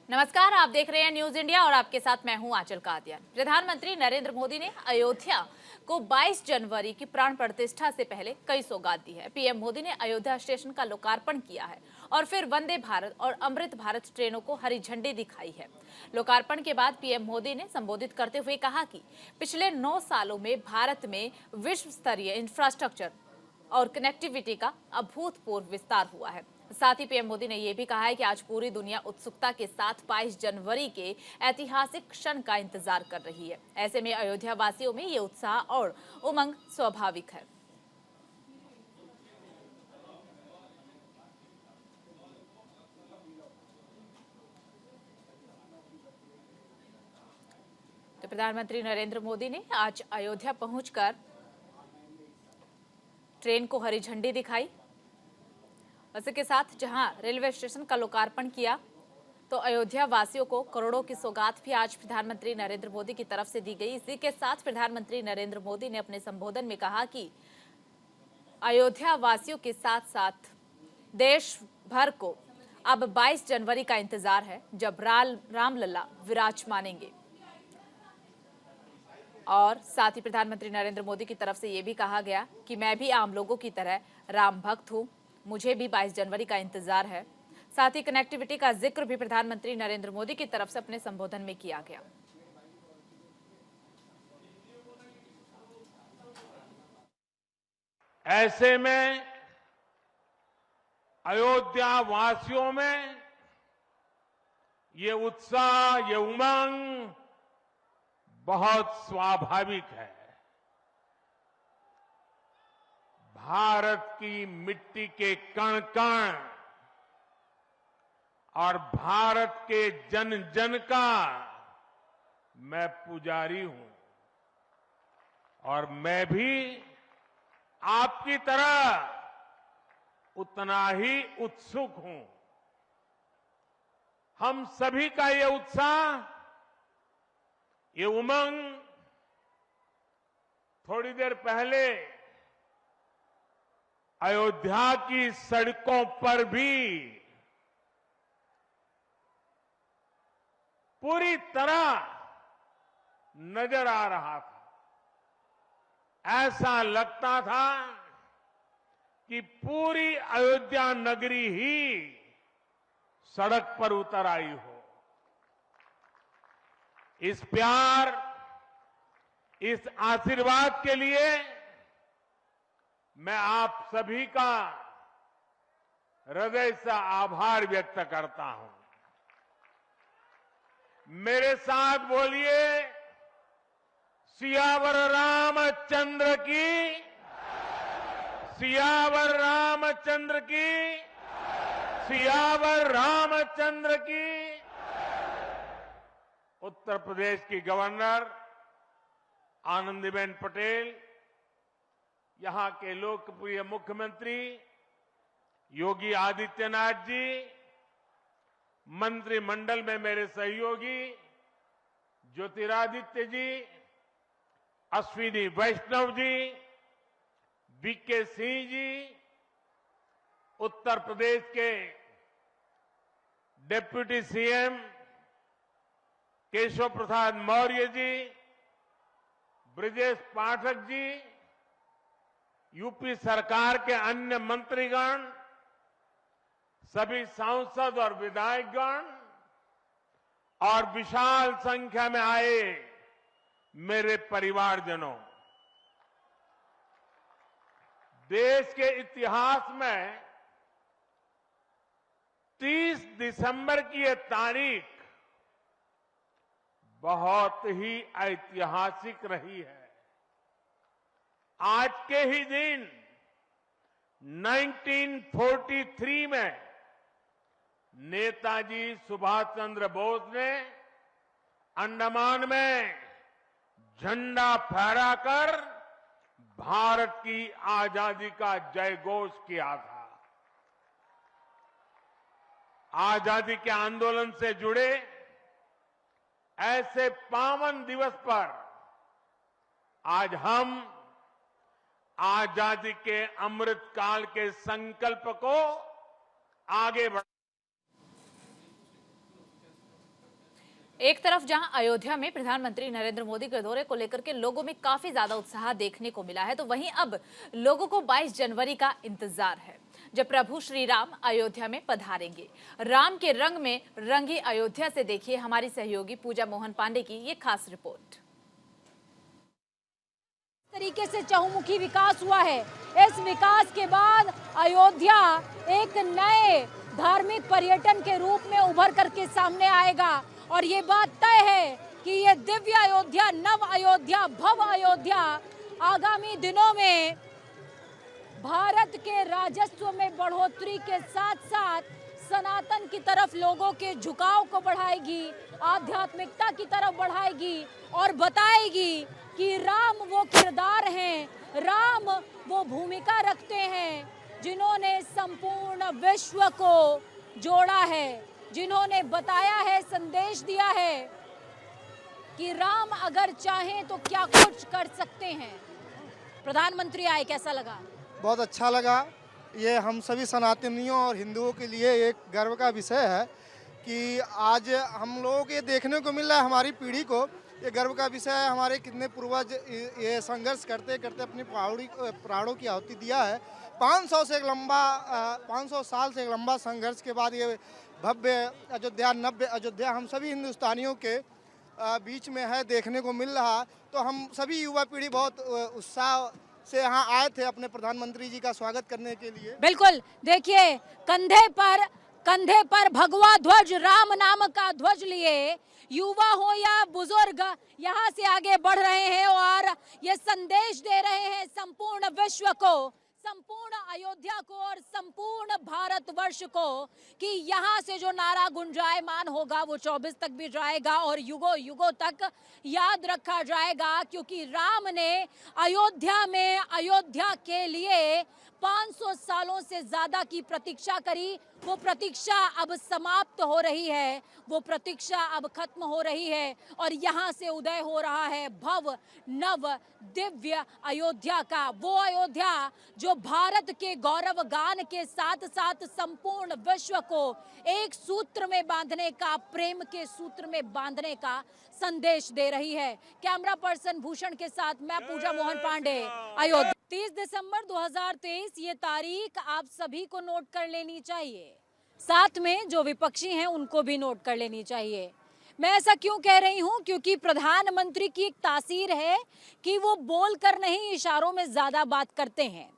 नमस्कार, आप देख रहे हैं न्यूज इंडिया और आपके साथ मैं हूं आंचल कादियान। प्रधानमंत्री नरेंद्र मोदी ने अयोध्या को 22 जनवरी की प्राण प्रतिष्ठा से पहले कई सौगात दी है। पीएम मोदी ने अयोध्या स्टेशन का लोकार्पण किया है और फिर वंदे भारत और अमृत भारत ट्रेनों को हरी झंडी दिखाई है। लोकार्पण के बाद पीएम मोदी ने संबोधित करते हुए कहा कि पिछले 9 सालों में भारत में विश्व स्तरीय इंफ्रास्ट्रक्चर और कनेक्टिविटी का अभूतपूर्व विस्तार हुआ है। साथ ही पीएम मोदी ने यह भी कहा है कि आज पूरी दुनिया उत्सुकता के साथ 22 जनवरी के ऐतिहासिक क्षण का इंतजार कर रही है। ऐसे में अयोध्या वासियों में ये उत्साह और उमंग स्वाभाविक है। तो प्रधानमंत्री नरेंद्र मोदी ने आज अयोध्या पहुंचकर ट्रेन को हरी झंडी दिखाई। इसी के साथ जहां रेलवे स्टेशन का लोकार्पण किया, तो अयोध्या वासियों को करोड़ों की सौगात भी आज प्रधानमंत्री नरेंद्र मोदी की तरफ से दी गई। इसी के साथ प्रधानमंत्री नरेंद्र मोदी ने अपने संबोधन में कहा कि अयोध्या वासियों के साथ साथ देश भर को अब 22 जनवरी का इंतजार है, जब रामलला विराजमानेंगे। और साथ ही प्रधानमंत्री नरेंद्र मोदी की तरफ से यह भी कहा गया कि मैं भी आम लोगों की तरह राम भक्त हूं, मुझे भी 22 जनवरी का इंतजार है। साथ ही कनेक्टिविटी का जिक्र भी प्रधानमंत्री नरेंद्र मोदी की तरफ से अपने संबोधन में किया गया। ऐसे में अयोध्या वासियों में ये उत्साह, ये उमंग बहुत स्वाभाविक है। भारत की मिट्टी के कण कण और भारत के जन जन का मैं पुजारी हूं और मैं भी आपकी तरह उतना ही उत्सुक हूं। हम सभी का ये उत्साह, ये उमंग थोड़ी देर पहले अयोध्या की सड़कों पर भी पूरी तरह नजर आ रहा था। ऐसा लगता था कि पूरी अयोध्या नगरी ही सड़क पर उतर आई हो। इस प्यार, इस आशीर्वाद के लिए मैं आप सभी का हृदय से आभार व्यक्त करता हूं। मेरे साथ बोलिए, सियावर रामचंद्र की, सियावर रामचंद्र की, सियावर रामचंद्र की। उत्तर प्रदेश की गवर्नर आनंदीबेन पटेल, यहां के लोकप्रिय मुख्यमंत्री योगी आदित्यनाथ जी, मंत्रिमंडल में मेरे सहयोगी ज्योतिरादित्य जी, अश्विनी वैष्णव जी, वीके सिंह जी, उत्तर प्रदेश के deputy CM Keshav Prasad Maurya ji, Brajesh Pathak ji, UP सरकार के अन्य मंत्रीगण, सभी सांसद और विधायकगण और विशाल संख्या में आए मेरे परिवारजनों, देश के इतिहास में 30 दिसंबर की यह तारीख बहुत ही ऐतिहासिक रही है। आज के ही दिन 1943 में नेताजी सुभाष चंद्र बोस ने अंडमान में झंडा फहराकर भारत की आजादी का जयघोष किया था। आजादी के आंदोलन से जुड़े ऐसे पावन दिवस पर आज हम आजादी के अमृत काल के संकल्प को आगे बढ़ा। एक तरफ जहां अयोध्या में प्रधानमंत्री नरेंद्र मोदी के दौरे को लेकर के लोगों में काफी ज्यादा उत्साह देखने को मिला है, तो वहीं अब लोगों को 22 जनवरी का इंतजार है, जब प्रभु श्री राम अयोध्या में पधारेंगे। राम के रंग में रंगी अयोध्या से देखिए हमारी सहयोगी पूजा मोहन पांडे की ये खास रिपोर्ट। तरीके से चहुमुखी विकास हुआ है। इस विकास के बाद अयोध्या एक नए धार्मिक पर्यटन के रूप में उभर करके सामने आएगा और ये बात तय है कि ये दिव्य अयोध्या, नव अयोध्या, भव्य अयोध्या आगामी दिनों में भारत के राजस्व में बढ़ोतरी के साथ साथ सनातन की तरफ लोगों के झुकाव को बढ़ाएगी, आध्यात्मिकता की तरफ बढ़ाएगी और बताएगी कि राम वो किरदार हैं, राम वो भूमिका रखते हैं जिन्होंने संपूर्ण विश्व को जोड़ा है, जिन्होंने बताया है, संदेश दिया है कि राम अगर चाहें तो क्या कुछ कर सकते हैं। प्रधानमंत्री आए, कैसा लगा? बहुत अच्छा लगा। ये हम सभी सनातनियों और हिंदुओं के लिए एक गर्व का विषय है कि आज हम लोगों को ये देखने को मिल रहा है, हमारी पीढ़ी को ये गर्व का विषय है। हमारे कितने पूर्वज ये संघर्ष करते करते अपनी प्राणों की आहुति दिया है। 500 साल से एक लंबा संघर्ष के बाद ये भव्य अयोध्या, नव्य अयोध्या हम सभी हिंदुस्तानियों के बीच में है, देखने को मिल रहा। तो हम सभी युवा पीढ़ी बहुत उत्साह से यहाँ आए थे अपने प्रधानमंत्री जी का स्वागत करने के लिए। बिल्कुल, देखिए कंधे पर भगवा ध्वज, राम नाम का ध्वज लिए युवा हो या बुजुर्ग यहाँ से आगे बढ़ रहे हैं और ये संदेश दे रहे हैं संपूर्ण विश्व को, संपूर्ण अयोध्या को और संपूर्ण भारतवर्ष को कि यहाँ से जो नारा गुंजायमान होगा वो 24 तक भी जाएगा और युगों युगों तक याद रखा जाएगा, क्योंकि राम ने अयोध्या में, अयोध्या के लिए 500 सालों से ज्यादा की प्रतीक्षा करी। वो प्रतीक्षा अब समाप्त हो रही है, वो प्रतीक्षा अब खत्म हो रही है और यहाँ से उदय हो रहा है भव्य नव दिव्य अयोध्या का, वो अयोध्या जो भारत के गौरव गान के साथ साथ संपूर्ण विश्व को एक सूत्र में बांधने का, प्रेम के सूत्र में बांधने का संदेश दे रही है। कैमरा पर्सन भूषण के साथ मैं पूजा मोहन पांडे, अयोध्या। 30 दिसंबर 2023 ये तारीख आप सभी को नोट कर लेनी चाहिए, साथ में जो विपक्षी हैं उनको भी नोट कर लेनी चाहिए। मैं ऐसा क्यों कह रही हूं? क्योंकि प्रधानमंत्री की एक तासीर है कि वो बोलकर नहीं, इशारों में ज्यादा बात करते हैं।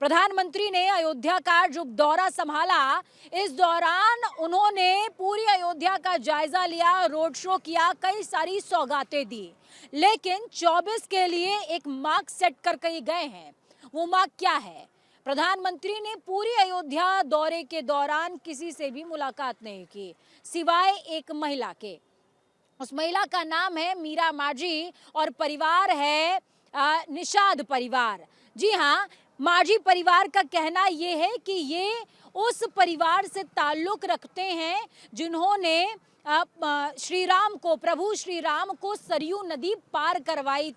प्रधानमंत्री ने अयोध्या का जो दौरा संभाला, इस दौरान उन्होंने पूरी अयोध्या का जायजा लिया, रोड शो किया, कई सारी सौगातें दी, लेकिन 24 के लिए एक मार्क सेट करके गए हैं। वो मार्क क्या है? प्रधानमंत्री ने पूरी अयोध्या दौरे के दौरान किसी से भी मुलाकात नहीं की सिवाय एक महिला के। उस महिला का नाम है मीरा माझी और परिवार है निषाद परिवार। जी हाँ, माझी परिवार का कहना ये है कि ये उस परिवार से ताल्लुक रखते हैं जिन्होंने प्रभु श्री राम को सरयू नदी पार करवाई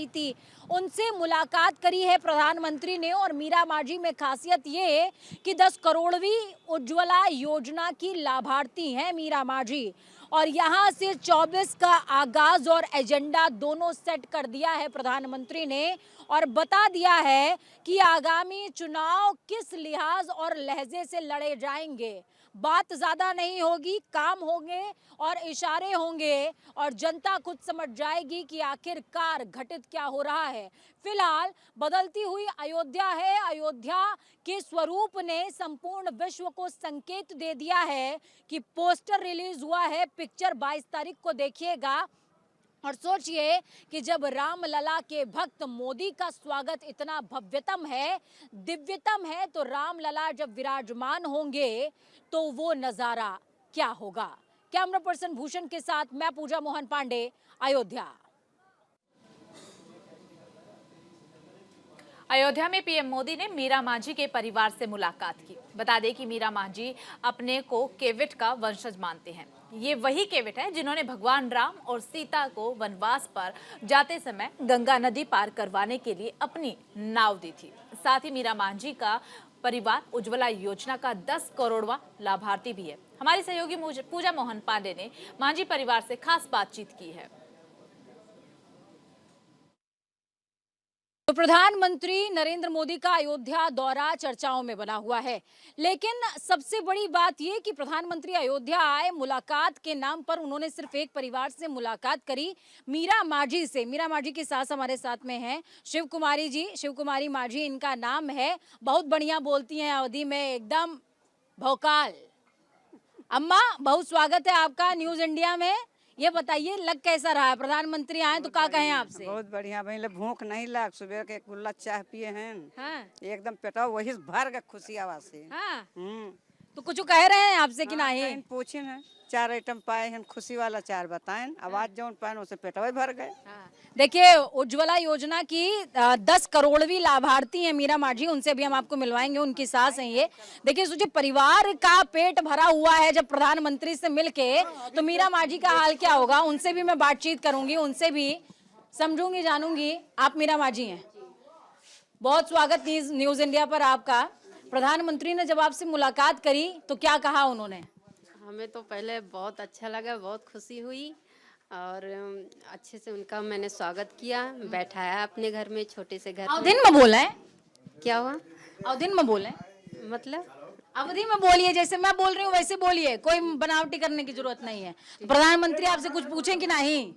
थी, उनसे मुलाकात करी है प्रधानमंत्री ने। और मीरा माझी में खासियत ये है कि 10 करोड़वीं उज्ज्वला योजना की लाभार्थी हैं मीरा माझी, और यहाँ से 24 का आगाज और एजेंडा दोनों सेट कर दिया है प्रधानमंत्री ने और बता दिया है कि आगामी चुनाव किस लिहाज और लहजे से लड़े जाएंगे। बात ज्यादा नहीं होगी, काम होंगे और इशारे होंगे और जनता खुद समझ जाएगी कि आखिरकार घटित क्या हो रहा है। फिलहाल बदलती हुई अयोध्या है, अयोध्या के स्वरूप ने संपूर्ण विश्व को संकेत दे दिया है कि पोस्टर रिलीज हुआ है, पिक्चर 22 तारीख को देखिएगा। और सोचिए कि जब रामलला के भक्त मोदी का स्वागत इतना भव्यतम है, दिव्यतम है, तो रामलला जब विराजमान होंगे तो वो नजारा क्या होगा। कैमरा पर्सन भूषण के साथ मैं पूजा मोहन पांडे, अयोध्या। अयोध्या में पीएम मोदी ने मीरा माझी के परिवार से मुलाकात की। बता दें कि मीरा माझी अपने को केविट का वंशज मानते हैं। ये वही केविट है जिन्होंने भगवान राम और सीता को वनवास पर जाते समय गंगा नदी पार करवाने के लिए अपनी नाव दी थी। साथ ही मीरा माझी का परिवार उज्ज्वला योजना का 10 करोड़वां लाभार्थी भी है। हमारी सहयोगी पूजा मोहन पांडे ने मांझी परिवार से खास बातचीत की है। तो प्रधानमंत्री नरेंद्र मोदी का अयोध्या दौरा चर्चाओं में बना हुआ है, लेकिन सबसे बड़ी बात यह कि प्रधानमंत्री अयोध्या आए, मुलाकात के नाम पर उन्होंने सिर्फ एक परिवार से मुलाकात करी, मीरा माझी से। मीरा माझी की सास हमारे साथ में हैं, शिव कुमारी जी। शिव कुमारी माझी इनका नाम है, बहुत बढ़िया बोलती हैं अवधी में, एकदम भौकाल। अम्मा, बहुत स्वागत है आपका न्यूज इंडिया में। ये बताइए, लग कैसा रहा है? प्रधानमंत्री आए तो क्या कहें आपसे? बहुत बढ़िया भाई, भूख नहीं लाग, सुबह के एक गुल्ला चाय पिए हैं। हाँ। एकदम पेटा वही भर के खुशी आवाज से। हाँ। तो कुछ कह रहे हैं आपसे कि हाँ, नहीं? पूछे हैं, 4 आइटम पाए हैं, खुशी वाला 4 बताएं, आवाज जो पाए उसे पेटवा भर गए। देखिए, उज्ज्वला योजना की 10 करोड़वीं लाभार्थी हैं मीरा माझी, उनसे भी हम आपको मिलवाएंगे, उनकी सास हैं ये। देखिए, सोचिए परिवार का पेट भरा हुआ है जब प्रधानमंत्री से मिलके, तो मीरा माझी का हाल क्या होगा? उनसे भी मैं बातचीत करूंगी, उनसे भी समझूंगी, जानूंगी। आप मीरा माझी हैं, बहुत स्वागत न्यूज इंडिया पर आपका। प्रधानमंत्री ने जब आपसे मुलाकात करी तो क्या कहा उन्होंने? हमें तो पहले बहुत अच्छा लगा, बहुत खुशी हुई और अच्छे से उनका मैंने स्वागत किया, बैठाया अपने घर में, छोटे से घर में। अवधिन में बोले? क्या हुआ? अवधिन में बोले मतलब अवधि में बोलिए, जैसे मैं बोल रही हूँ वैसे बोलिए, कोई बनावटी करने की जरूरत नहीं है। तो प्रधानमंत्री आपसे कुछ पूछें कि नहीं?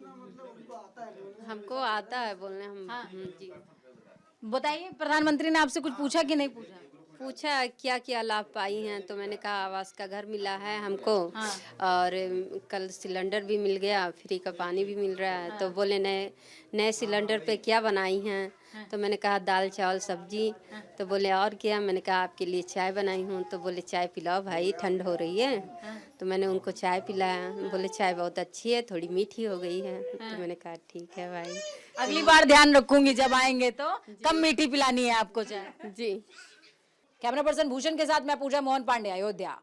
हमको आता है बोलने। जी बताइए, प्रधानमंत्री ने आपसे कुछ पूछा कि नहीं पूछा? पूछा क्या क्या लाभ पाई हैं, तो मैंने कहा आवास का घर मिला है हमको। और कल सिलेंडर भी मिल गया, फ्री का पानी भी मिल रहा है। तो बोले नए सिलेंडर पे क्या बनाई हैं? तो मैंने कहा दाल चावल सब्जी। तो बोले और क्या? मैंने कहा आपके लिए चाय बनाई हूँ। तो बोले चाय पिलाओ भाई, ठंड हो रही है। तो मैंने उनको चाय पिलाया, बोले चाय बहुत अच्छी है, थोड़ी मीठी हो गई है। तो मैंने कहा ठीक है भाई, अगली बार ध्यान रखूंगी, जब आएंगे तो कम मीठी पिलानी है आपको चाय। जी। कैमरा पर्सन भूषण के साथ मैं पूजा मोहन पांडे, अयोध्या।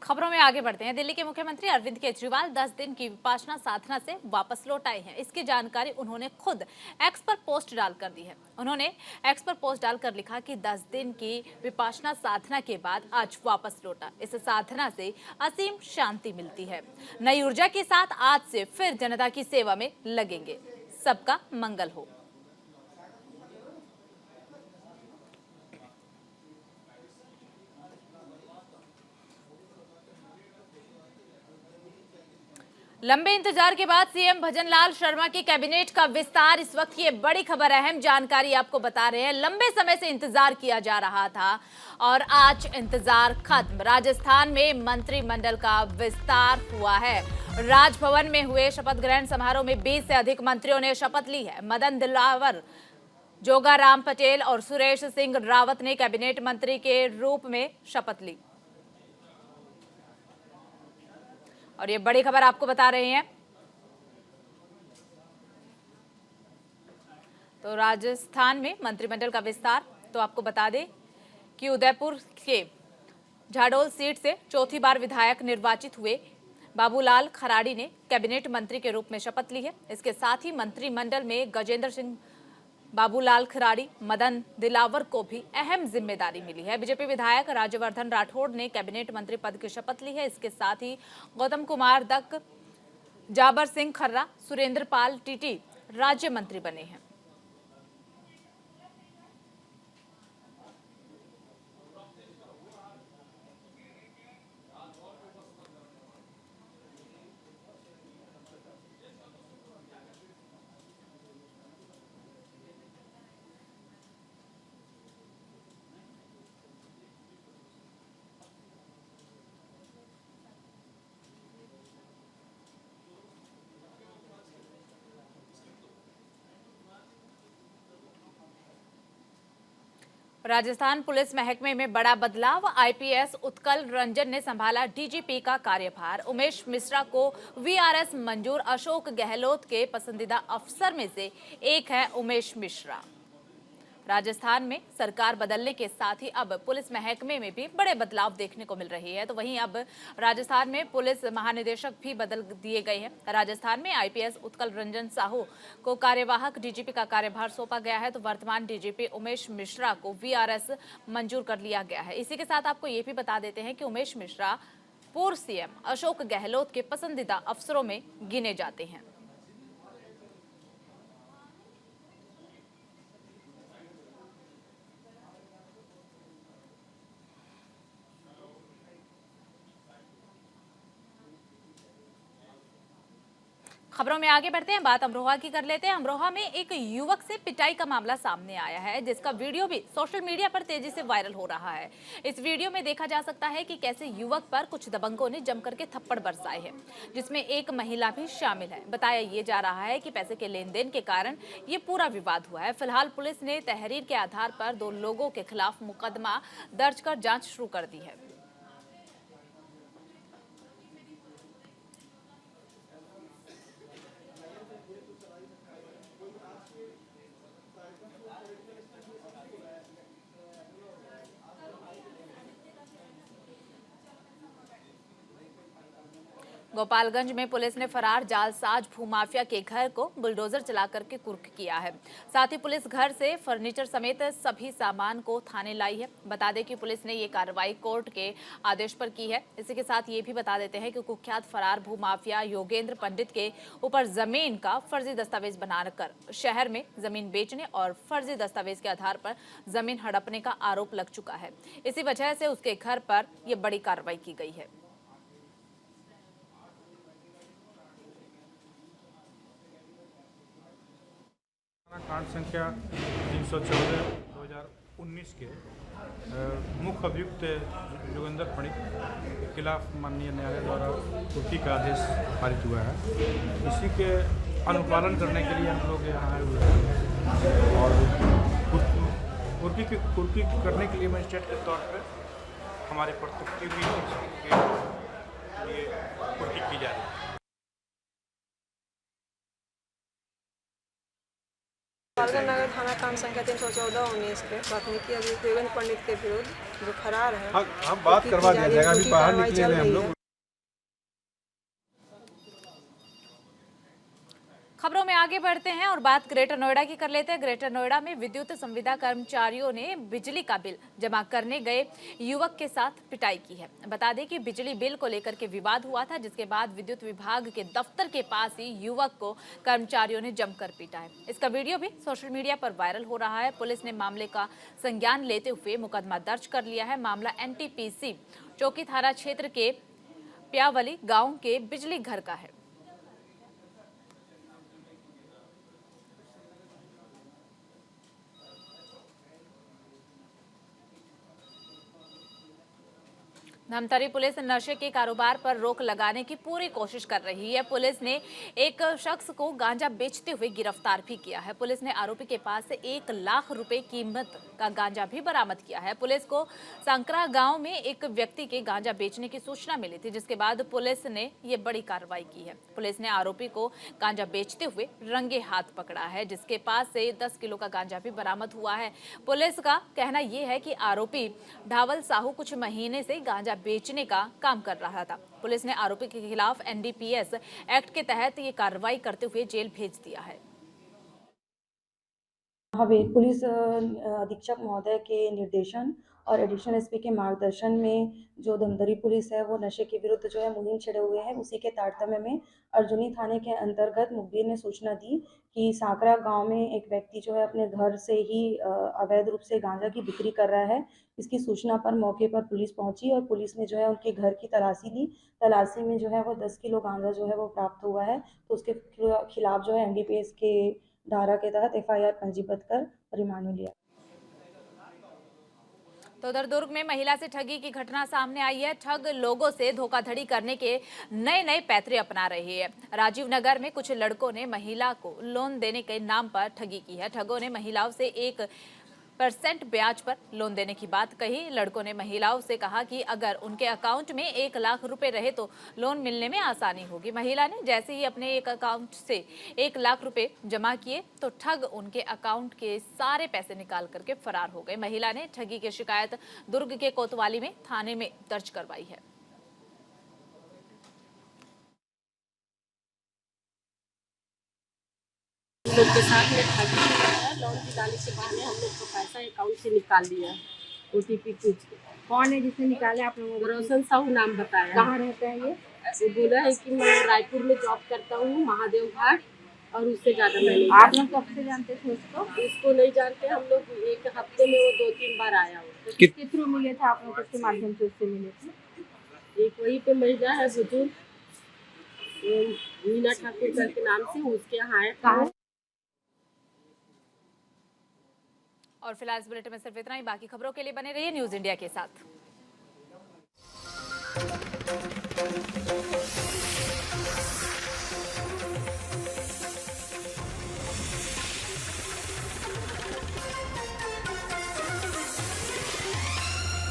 खबरों में आगे बढ़ते हैं। दिल्ली के मुख्यमंत्री अरविंद केजरीवाल 10 दिन की विपाशना साधना से वापस लौट आए हैं। इसकी जानकारी उन्होंने खुद एक्स पर पोस्ट डालकर दी है। उन्होंने एक्स पर पोस्ट डालकर लिखा कि 10 दिन की विपाशना साधना के बाद आज वापस लौटा। इस साधना से असीम शांति मिलती है। नई ऊर्जा के साथ आज से फिर जनता की सेवा में लगेंगे। सबका मंगल हो। लंबे इंतजार के बाद सीएम भजनलाल शर्मा की कैबिनेट का विस्तार। इस वक्त की ये बड़ी खबर, अहम जानकारी आपको बता रहे हैं। लंबे समय से इंतजार किया जा रहा था और आज इंतजार खत्म। राजस्थान में मंत्रिमंडल का विस्तार हुआ है। राजभवन में हुए शपथ ग्रहण समारोह में 20 से अधिक मंत्रियों ने शपथ ली है। मदन दिलावर, जोगाराम पटेल और सुरेश सिंह रावत ने कैबिनेट मंत्री के रूप में शपथ ली। और ये बड़ी खबर आपको बता रहे हैं। तो राजस्थान में मंत्रिमंडल का विस्तार, तो आपको बता दें कि उदयपुर के झाडोल सीट से चौथी बार विधायक निर्वाचित हुए बाबूलाल खराड़ी ने कैबिनेट मंत्री के रूप में शपथ ली है। इसके साथ ही मंत्रिमंडल में गजेंद्र सिंह, बाबूलाल खराड़ी, मदन दिलावर को भी अहम जिम्मेदारी मिली है। बीजेपी विधायक राज्यवर्धन राठौड़ ने कैबिनेट मंत्री पद की शपथ ली है। इसके साथ ही गौतम कुमार दत्त, जाबर सिंह खर्रा, सुरेंद्र पाल टीटी राज्य मंत्री बने हैं। राजस्थान पुलिस महकमे में बड़ा बदलाव। आईपीएस उत्कल रंजन ने संभाला डीजीपी का कार्यभार। उमेश मिश्रा को वीआरएस मंजूर। अशोक गहलोत के पसंदीदा अफसर में से एक है उमेश मिश्रा। राजस्थान में सरकार बदलने के साथ ही अब पुलिस महकमे में भी बड़े बदलाव देखने को मिल रही है। तो वहीं अब राजस्थान में पुलिस महानिदेशक भी बदल दिए गए हैं। राजस्थान में आईपीएस उत्कल रंजन साहू को कार्यवाहक डीजीपी का कार्यभार सौंपा गया है। तो वर्तमान डीजीपी उमेश मिश्रा को वीआरएस मंजूर कर लिया गया है। इसी के साथ आपको ये भी बता देते हैं कि उमेश मिश्रा पूर्व सीएम अशोक गहलोत के पसंदीदा अफसरों में गिने जाते हैं। खबरों में आगे बढ़ते हैं, बात अमरोहा की कर लेते हैं। अमरोहा में एक युवक से पिटाई का मामला सामने आया है, जिसका वीडियो भी सोशल मीडिया पर तेजी से वायरल हो रहा है। इस वीडियो में देखा जा सकता है कि कैसे युवक पर कुछ दबंगों ने जमकर के थप्पड़ बरसाए हैं, जिसमें एक महिला भी शामिल है। बताया ये जा रहा है कि पैसे के लेन देन के कारण ये पूरा विवाद हुआ है। फिलहाल पुलिस ने तहरीर के आधार पर 2 लोगों के खिलाफ मुकदमा दर्ज कर जाँच शुरू कर दी है। गोपालगंज में पुलिस ने फरार जालसाज भूमाफिया के घर को बुलडोजर चला करके कुर्क किया है। साथ ही पुलिस घर से फर्नीचर समेत सभी सामान को थाने लाई है। बता दें कि पुलिस ने ये कार्रवाई कोर्ट के आदेश पर की है। इसी के साथ ये भी बता देते हैं कि कुख्यात फरार भूमाफिया योगेंद्र पंडित के ऊपर जमीन का फर्जी दस्तावेज बनाकर शहर में जमीन बेचने और फर्जी दस्तावेज के आधार पर जमीन हड़पने का आरोप लग चुका है। इसी वजह से उसके घर पर यह बड़ी कार्रवाई की गई है। कांड संख्या 314/2019 के मुख्य अभियुक्त योगेंद्र पंडित के खिलाफ माननीय न्यायालय द्वारा कुर्की का आदेश पारित हुआ है। इसी के अनुपालन करने के लिए हम लोग यहाँ आए हुए हैं और कुर्की करने के लिए मजिस्ट्रेट के तौर पर हमारे प्रस्तुति भी के लिए कुर्की की जा रही है। गोपालगंज नगर थाना कांड संख्या 314/19 के प्राथमिकी अभियुक्त योगेंद्र पंडित के विरुद्ध जो फरार है, हम बात करवा दिया जाएगा। अभी बाहर निकले हुए हम लोग। खबरों में आगे बढ़ते हैं और बात ग्रेटर नोएडा की कर लेते हैं। ग्रेटर नोएडा में विद्युत संविदा कर्मचारियों ने बिजली का बिल जमा करने गए युवक के साथ पिटाई की है। बता दें कि बिजली बिल को लेकर के विवाद हुआ था, जिसके बाद विद्युत विभाग के दफ्तर के पास ही युवक को कर्मचारियों ने जमकर पीटा है। इसका वीडियो भी सोशल मीडिया पर वायरल हो रहा है। पुलिस ने मामले का संज्ञान लेते हुए मुकदमा दर्ज कर लिया है। मामला एनटीपीसी चौकी थाना क्षेत्र के प्यावली गाँव के बिजली घर का है। धमतरी पुलिस नशे के कारोबार पर रोक लगाने की पूरी कोशिश कर रही है। पुलिस ने एक शख्स को गांजा बेचते हुए गिरफ्तार भी किया है। पुलिस ने आरोपी के पास से 1 लाख रुपए कीमत का गांजा भी बरामद किया है। पुलिस को संकरा गांव में एक व्यक्ति के गांजा बेचने की सूचना मिली थी, जिसके बाद पुलिस ने ये बड़ी कार्रवाई की है। पुलिस ने आरोपी को गांजा बेचते हुए रंगे हाथ पकड़ा है, जिसके पास से 10 किलो का गांजा भी बरामद हुआ है। पुलिस का कहना यह है कि आरोपी ढावल साहू कुछ महीने से गांजा बेचने का काम कर रहा था। पुलिस ने आरोपी के खिलाफ एनडीपीएस एक्ट के तहत ये कार्रवाई करते हुए जेल भेज दिया है। हमें पुलिस अधीक्षक महोदय के निर्देशन और एडिशनल एसपी के मार्गदर्शन में जो धमतरी पुलिस है वो नशे के विरुद्ध जो है मुहिम छेड़े हुए हैं। उसी के तारतम्य में अर्जुनी थाने के अंतर्गत मुखबिर ने सूचना दी कि सांकरा गांव में एक व्यक्ति जो है अपने घर से ही अवैध रूप से गांजा की बिक्री कर रहा है। इसकी सूचना पर मौके पर पुलिस पहुंची और पुलिस ने जो है उनके घर की तलाशी ली। तलाशी में जो है वो 10 किलो गांजा जो है वो प्राप्त हुआ है। तो उसके खिलाफ जो है एनडीपीएस के धारा के तहत एफआईआर पंजीबद्ध कर रिमांड में लिया। तो उधर दुर्ग में महिला से ठगी की घटना सामने आई है। ठग लोगों से धोखाधड़ी करने के नए पैतरे अपना रही है। राजीव नगर में कुछ लड़कों ने महिला को लोन देने के नाम पर ठगी की है। ठगों ने महिलाओं से 1 5% ब्याज पर लोन देने की बात कही। लड़कों ने महिलाओं से कहा कि अगर उनके अकाउंट में 1 लाख रुपए रहे तो लोन मिलने में आसानी होगी। महिला ने जैसे ही अपने एक अकाउंट से 1 लाख रुपए जमा किए तो ठग उनके अकाउंट के सारे पैसे निकाल करके फरार हो गए। महिला ने ठगी की शिकायत दुर्ग के कोतवाली में थाने में दर्ज करवाई है। लोग के साथ में ठगी किया है। लोन दिलाने के बहाने हम लोग को पैसा अकाउंट से निकाल लिया, OTP पूछ के। कौन है जिसने निकाले आप लोगों को? रोशन साहू नाम बताया। कहाँ रहता है ये? वो बोला है कि मैं रायपुर में जॉब करता हूँ, महादेव घाट, और उससे ज़्यादा मैं नहीं आप लोग कब से जानते थे उसको? उसको नहीं जानते हम लोग। एक हफ्ते में वो 2-3 बार आया हो। तो किसके थ्रू मिले थे आप लोग? किसके माध्यम से उससे मिले थे? एक वही पे महिला है बुजुर्ग, मीना ठाकुर के नाम से, उसके यहाँ है। कहाँ? और फिलहाल इस बुलेटिन में सिर्फ इतना ही। बाकी खबरों के लिए बने रहिए न्यूज़ इंडिया के साथ।